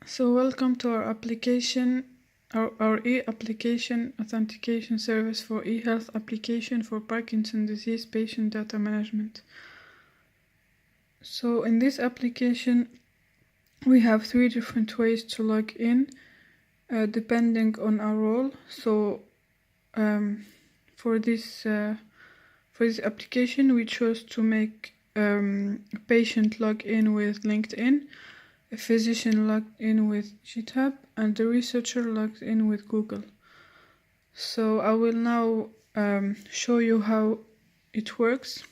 So welcome to our application, our e-application authentication service for e-health application for Parkinson's disease patient data management. So in this application, we have 3 different ways to log in, depending on our role. So for this application, we chose to make a patient log in with LinkedIn, a physician logged in with GitHub, and the researcher logged in with Google. So I will now show you how it works.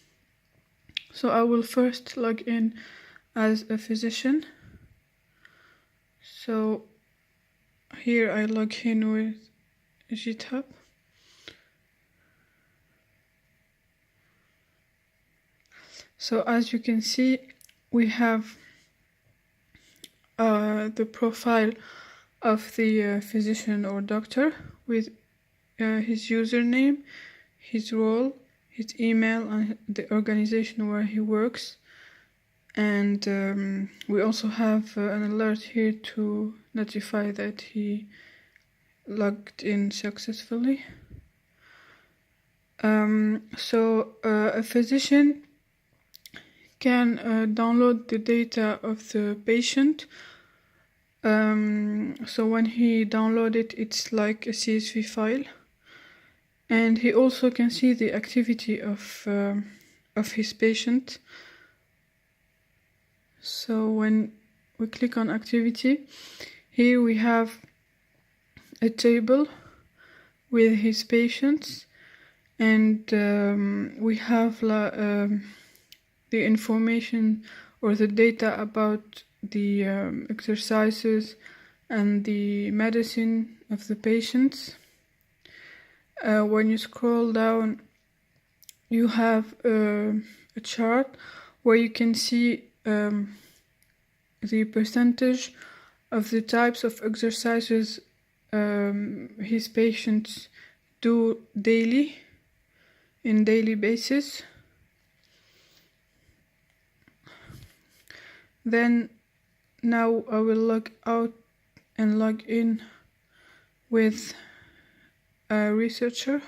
So I will first log in as a physician. So here I log in with GitHub. So as you can see, we have the profile of the physician or doctor with his username, his role, his email, and the organization where he works. And we also have an alert here to notify that he logged in successfully. A physician can download the data of the patient. So when he downloads it, it's like a CSV file, and he also can see the activity of his patient. So when we click on activity, here we have a table with his patients, and we have the information or the data about the exercises and the medicine of the patients. When you scroll down, you have a chart where you can see the percentage of the types of exercises his patients do daily, in daily basis. Then now I will log out and log in with a researcher.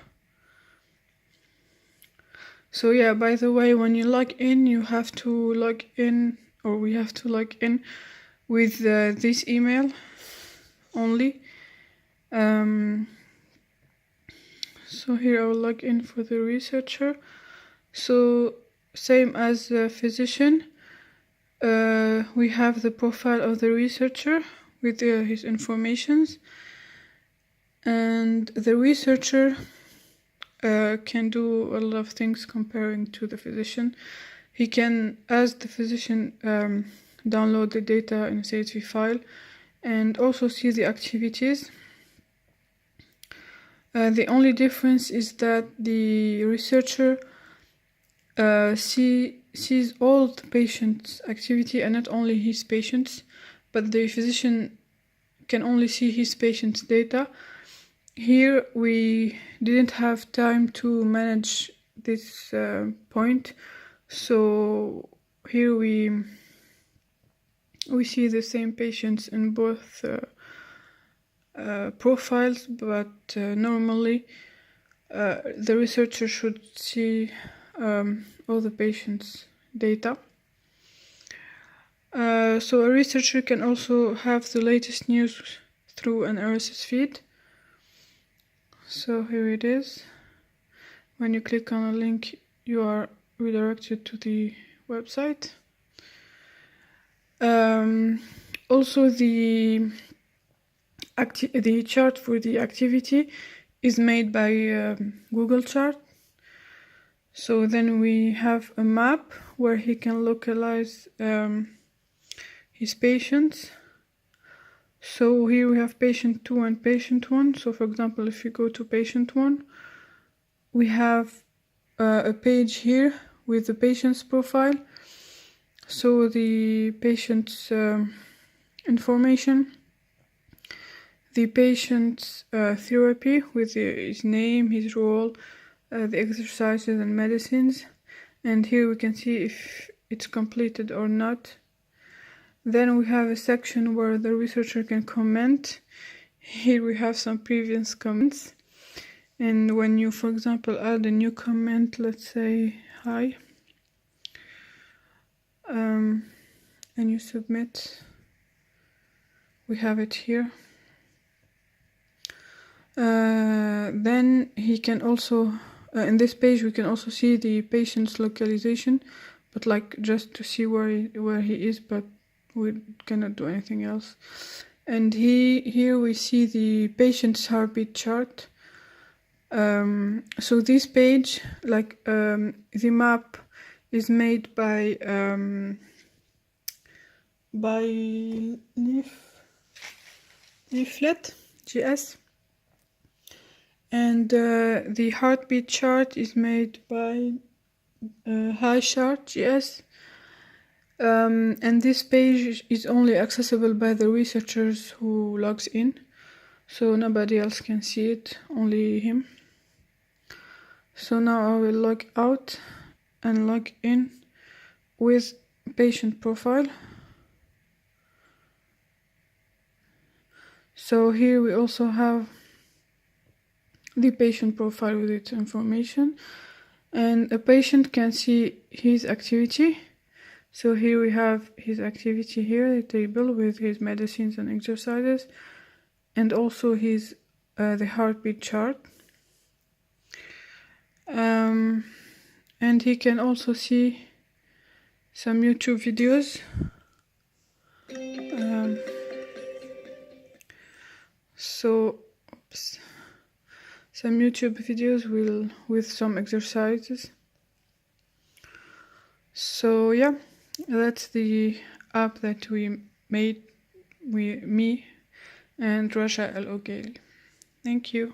So yeah, by the way, when you log in, you have to log in, or we have to log in with this email only. So here I will log in for the researcher. So same as the physician, we have the profile of the researcher with his informations, and the researcher can do a lot of things comparing to the physician. He can, as the physician, download the data in a CSV file and also see the activities. The only difference is that the researcher sees all the patient's activity and not only his patients, but the physician can only see his patient's data. Here we didn't have time to manage this point, so here we see the same patients in both profiles, but normally the researcher should see all the patients' data. So a researcher can also have the latest news through an RSS feed. So here it is. When you click on a link, you are redirected to the website. Also, the chart for the activity is made by Google Chart. So then we have a map where he can localize his patients. So here we have patient 2 and patient 1. So for example, if you go to patient 1, we have a page here with the patient's profile. So the patient's information, the patient's therapy with his name, his role, the exercises and medicines, and here we can see if it's completed or not. Then we have a section where the researcher can comment. Here we have some previous comments. And when you, for example, add a new comment, let's say hi, and you submit, we have it here. Then he can also, in this page, we can also see the patient's localization, but like just to see where he is, but we cannot do anything else. And here we see the patient's heartbeat chart. So this page, like the map is made by Leaflet.js, and the heartbeat chart is made by HiChart.js. And this page is only accessible by the researchers who logs in, so nobody else can see it, only him. So now I will log out and log in with patient profile. So here we also have the patient profile with its information, and a patient can see his activity. So here we have his activity here, the table with his medicines and exercises, and also his the heartbeat chart. And he can also see some YouTube videos. Some YouTube videos with some exercises. So yeah, that's the app that we made, me and Rasha El Oghali. Thank you.